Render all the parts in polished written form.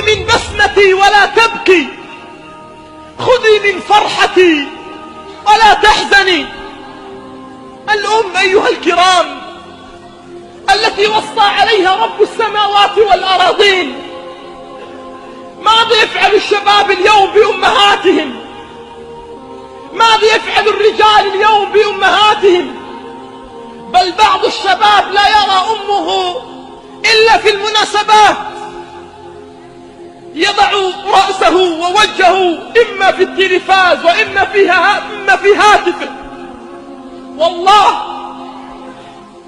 خذي من بسمتي ولا تبكي، خذي من فرحتي ولا تحزني. الأم أيها الكرام التي وصى عليها رب السماوات والأراضين. ماذا يفعل الشباب اليوم بأمهاتهم؟ ماذا يفعل الرجال اليوم بأمهاتهم؟ بل بعض الشباب لا يرى أمه إلا في المناسبات، يضع رأسه ووجهه إما في التلفاز وإما في هاتفه.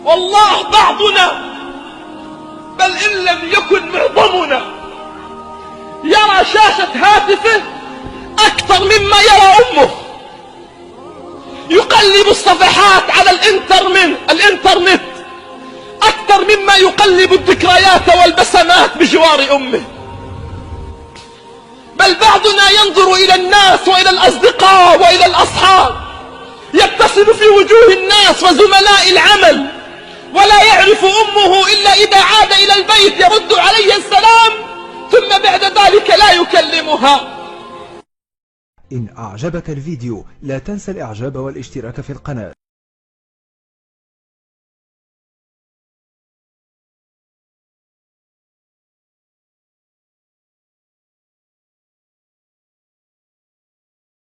والله بعضنا بل إن لم يكن معظمنا يرى شاشة هاتفه أكثر مما يرى أمه. يقلب الصفحات على الإنترنت أكثر مما يقلب الذكريات والبسمات بجوار أمه. بل بعضنا ينظر إلى الناس وإلى الأصدقاء وإلى الأصحاب، يبتسم في وجوه الناس وزملاء العمل، ولا يعرف أمه إلا إذا عاد إلى البيت يرد عليه السلام، ثم بعد ذلك لا يكلمها. إن أعجبك الفيديو لا تنسى الإعجاب والاشتراك في القناة.